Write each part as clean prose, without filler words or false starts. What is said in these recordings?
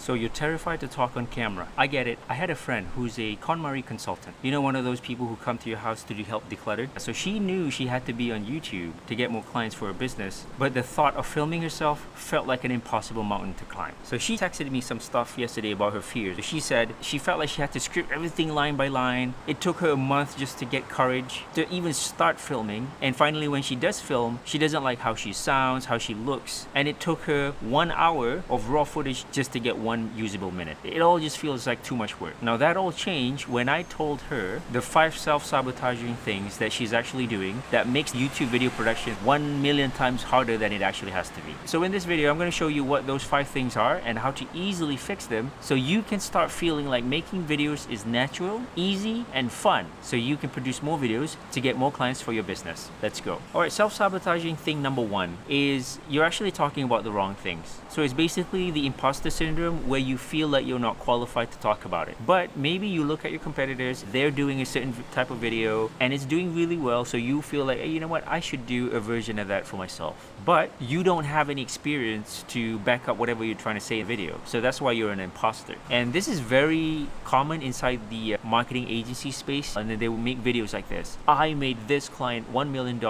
So you're terrified to talk on camera. I get it. I had a friend who's a KonMari consultant. You know, one of those people who come to your house to help declutter? So she knew she had to be on YouTube to get more clients for her business, but the thought of filming herself felt like an impossible mountain to climb. So she texted me some stuff yesterday about her fears. She said she felt like she had to script everything line by line. It took her a month just to get courage to even start filming. And finally, when she does film, she doesn't like how she sounds, how she looks. And it took her 1 hour of raw footage just to get one usable minute. It all just feels like too much work. Now that all changed when I told her the 5 self-sabotaging things that she's actually doing that makes YouTube video production 1 million times harder than it actually has to be. So in this video, I'm going to show you what those 5 things are and how to easily fix them so you can start feeling like making videos is natural, easy, and fun, so you can produce more videos to get more clients for your business. Let's go. Alright, self-sabotaging thing number 1 is you're actually talking about the wrong things. So it's basically the imposter syndrome where you feel like you're not qualified to talk about it. But maybe you look at your competitors, they're doing a certain type of video and it's doing really well, so you feel like, hey, you know what, I should do a version of that for myself. But you don't have any experience to back up whatever you're trying to say in a video. So that's why you're an imposter. And this is very common inside the marketing agency space. And then they will make videos like this. I made this client $1 million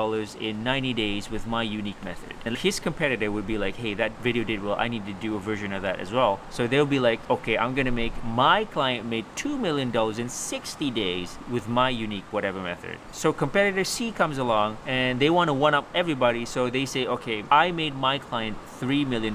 in 90 days with my unique method. And his competitor would be like, hey, that video did well. I need to do a version of that as well. So they'll be like, okay, I'm going to make my client made $2 million in 60 days with my unique whatever method. So competitor C comes along and they want to one-up everybody. So they say, okay, I made my client $3 million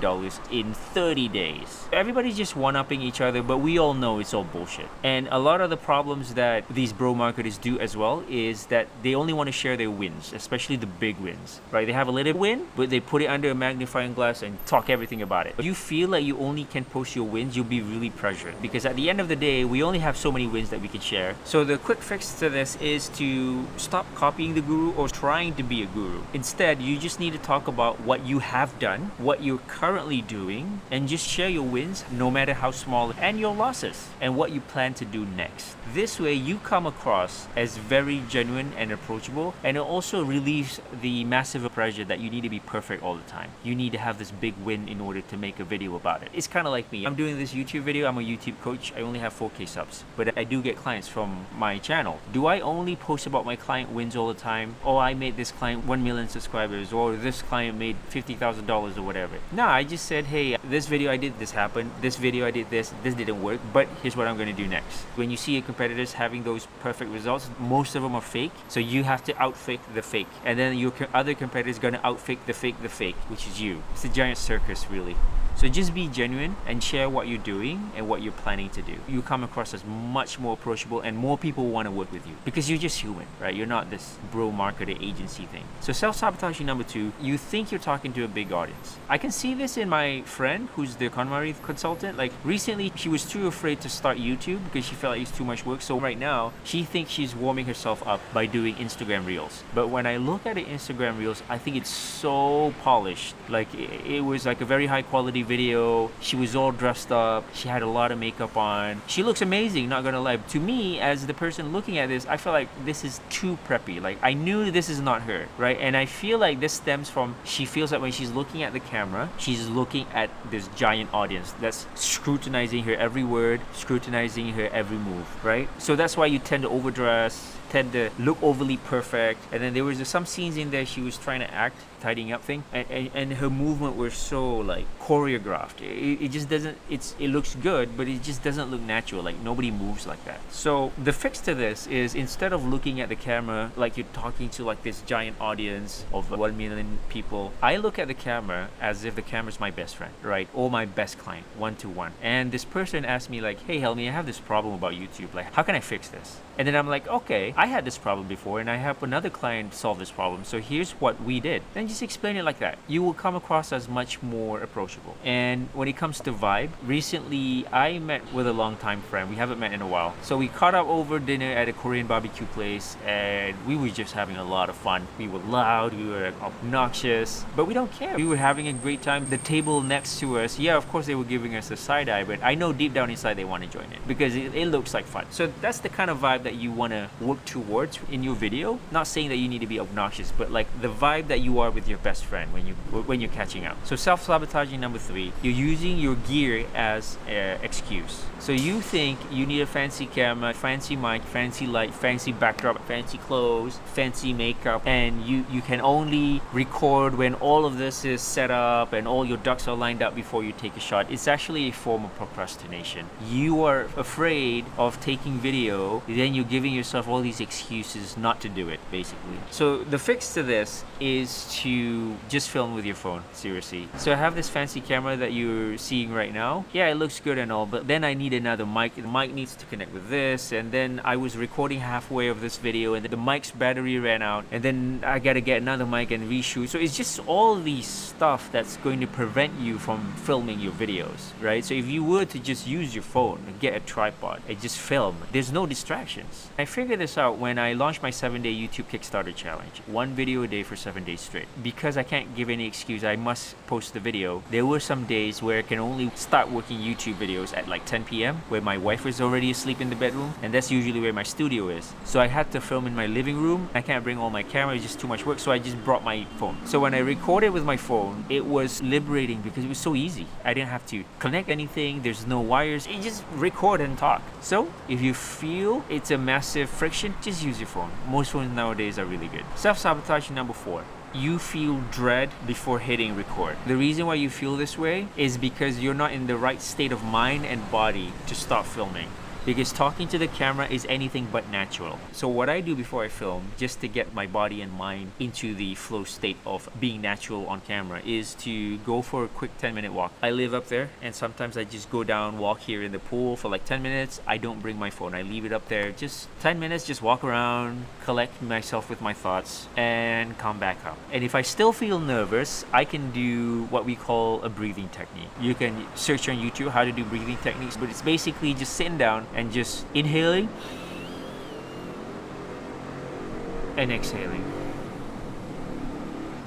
in 30 days. Everybody's just one-upping each other, but we all know it's all bullshit. And a lot of the problems that these bro marketers do as well is that they only want to share their wins, especially the big wins, right? They have a little win, but they put it under a magnifying glass and talk everything about it. If you feel like you only can post your wins, you'll be really pressured, because at the end of the day, we only have so many wins that we can share. So the quick fix to this is to stop copying the guru or trying to be a guru. Instead, you just need to talk about what you have done, what you're currently doing, and just share your wins, no matter how small, and your losses, and what you plan to do next. This way, you come across as very genuine and approachable, and it also relieves the massive pressure that you need to be perfect all the time. You need to have this big win in order to make a video about it. It's kind of like me. I'm doing this YouTube video. I'm a YouTube coach. I only have 4K subs, but I do get clients from my channel. Do I only post about my client wins all the time? Oh, I made this client 1 million subscribers, or this client made $50,000 or whatever. No, I just said, hey, this video I did this happened. This video I did this didn't work, but here's what I'm going to do next. When you see your competitors having those perfect results, most of them are fake. So you have to outfake the fake. And then your other competitors are going to outfake the fake, which is you. It's a giant circus, really. So just be genuine and share what you're doing and what you're planning to do. You come across as much more approachable and more people want to work with you because you're just human, right? You're not this bro marketer agency thing. So self-sabotaging number 2, you think you're talking to a big audience. I can see this in my friend who's the KonMari consultant. Like recently, she was too afraid to start YouTube because she felt like it's too much work. So right now, she thinks she's warming herself up by doing Instagram Reels. But when I look at the Instagram Reels, I think it's so polished. Like it was like a very high quality video. She was all dressed up. She had a lot of makeup on. She looks amazing, not gonna lie. To me, as the person looking at this, I feel like this is too preppy. Like I knew this is not her, right? And I feel like this stems from she feels like when she's looking at the camera, she's looking at this giant audience that's scrutinizing her every word, scrutinizing her every move, right? So that's why you tend to overdress, tend to look overly perfect. And then there was some scenes in there she was trying to act tidying up thing, and her movement were so like choreographed. It just doesn't, it looks good, but it just doesn't look natural. Like nobody moves like that. So the fix to this is, instead of looking at the camera like you're talking to like this giant audience of 1 million people, I look at the camera as if the camera's my best friend, right? Or my best client, 1-to-1. And this person asked me like, hey Helmi, I have this problem about YouTube. Like, how can I fix this? And then I'm like, okay, I had this problem before and I have another client solve this problem. So here's what we did. And just explain it like that. You will come across as much more approachable. And when it comes to vibe, recently I met with a longtime friend. We haven't met in a while. So we caught up over dinner at a Korean barbecue place and we were just having a lot of fun. We were loud, we were obnoxious, but we don't care. We were having a great time. The table next to us, yeah, of course they were giving us a side eye, but I know deep down inside they want to join it because it looks like fun. So that's the kind of vibe that that you want to work towards in your video. Not saying that you need to be obnoxious, but like the vibe that you are with your best friend when you're catching up. So self-sabotaging number 3, you're using your gear as an excuse. So you think you need a fancy camera, fancy mic, fancy light, fancy backdrop, fancy clothes, fancy makeup, and you can only record when all of this is set up and all your ducks are lined up before you take a shot. It's actually a form of procrastination. You are afraid of taking video, then you're giving yourself all these excuses not to do it, basically. So the fix to this is to just film with your phone, seriously. So I have this fancy camera that you're seeing right now. Yeah, it looks good and all, but then I need another mic. The mic needs to connect with this, and then I was recording halfway of this video and the mic's battery ran out, and then I gotta get another mic and reshoot. So it's just all these stuff that's going to prevent you from filming your videos, right? So if you were to just use your phone and get a tripod and just film, there's no distractions. I figured this out when I launched my 7-day YouTube Kickstarter challenge. 1 video a day for 7 days straight. Because I can't give any excuse, I must post the video. There were some days where I can only start working YouTube videos at like 10 p.m. where my wife is already asleep in the bedroom, and that's usually where my studio is. So I had to film in my living room. I can't bring all my camera, it's just too much work, so I just brought my phone. So when I recorded with my phone, it was liberating because it was so easy. I didn't have to connect anything, there's no wires, you just record and talk. So if you feel it's a massive friction, just use your phone. Most phones nowadays are really good. Self-sabotage number 4. You feel dread before hitting record. The reason why you feel this way is because you're not in the right state of mind and body to start filming. Because talking to the camera is anything but natural. So what I do before I film, just to get my body and mind into the flow state of being natural on camera, is to go for a quick 10-minute walk. I live up there, and sometimes I just go down, walk here in the pool for like 10 minutes. I don't bring my phone, I leave it up there. Just 10 minutes, just walk around, collect myself with my thoughts, and come back up. And if I still feel nervous, I can do what we call a breathing technique. You can search on YouTube how to do breathing techniques, but it's basically just sitting down and just inhaling and exhaling.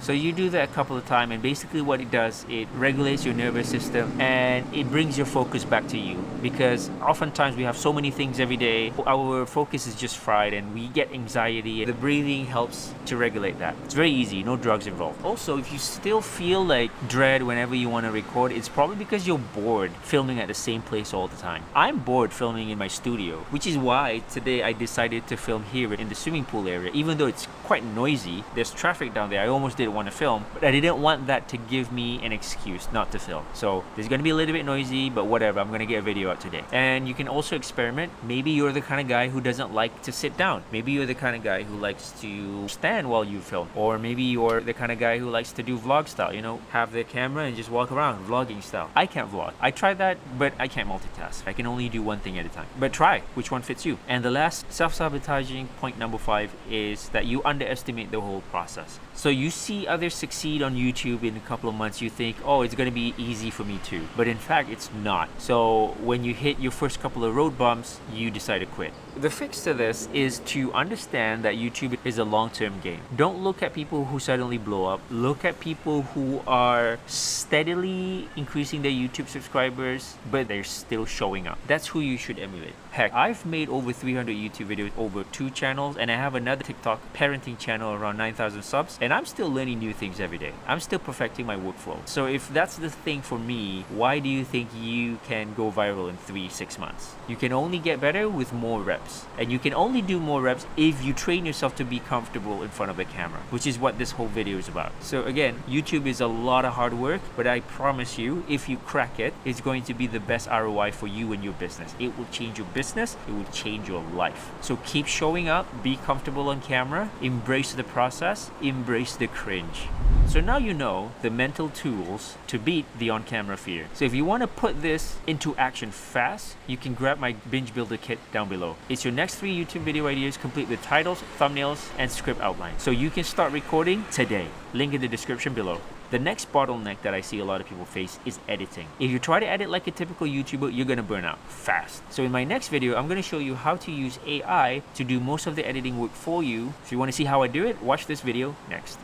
So you do that a couple of times, and basically what it does, it regulates your nervous system and it brings your focus back to you, because oftentimes we have so many things every day, our focus is just fried and we get anxiety. The breathing helps to regulate that. It's very easy, no drugs involved. Also, if you still feel like dread whenever you want to record, it's probably because you're bored filming at the same place all the time. I'm bored filming in my studio, which is why today I decided to film here in the swimming pool area. Even though it's quite noisy, there's traffic down there, I almost did want to film, but I didn't want that to give me an excuse not to film. So there's going to be a little bit noisy, but whatever, I'm going to get a video out today. And you can also experiment. Maybe you're the kind of guy who doesn't like to sit down. Maybe you're the kind of guy who likes to stand while you film. Or maybe you're the kind of guy who likes to do vlog style, have the camera and just walk around vlogging style. I can't vlog. I tried that, but I can't multitask. I can only do one thing at a time. But try which one fits you. And the last self-sabotaging point number 5 is that you underestimate the whole process. So you see others succeed on YouTube in a couple of months, you think, oh, it's going to be easy for me too. But in fact, it's not. So when you hit your first couple of road bumps, you decide to quit. The fix to this is to understand that YouTube is a long-term game. Don't look at people who suddenly blow up. Look at people who are steadily increasing their YouTube subscribers, but they're still showing up. That's who you should emulate. Heck, I've made over 300 YouTube videos over 2 channels, and I have another TikTok parenting channel around 9,000 subs, and I'm still learning new things every day. I'm still perfecting my workflow. So if that's the thing for me, why do you think you can go viral in 3-6 months? You can only get better with more reps. And you can only do more reps if you train yourself to be comfortable in front of a camera, which is what this whole video is about. So again, YouTube is a lot of hard work, but I promise you, if you crack it, it's going to be the best ROI for you and your business. It will change your business, it will change your life. So keep showing up, be comfortable on camera, embrace the process, embrace the cringe. So now you know the mental tools to beat the on-camera fear. So if you want to put this into action fast, you can grab my Binge Builder Kit down below. It's your next 3 YouTube video ideas complete with titles, thumbnails, and script outline. So you can start recording today. Link in the description below. The next bottleneck that I see a lot of people face is editing. If you try to edit like a typical YouTuber, you're gonna burn out fast. So in my next video, I'm gonna show you how to use AI to do most of the editing work for you. If you wanna see how I do it, watch this video next.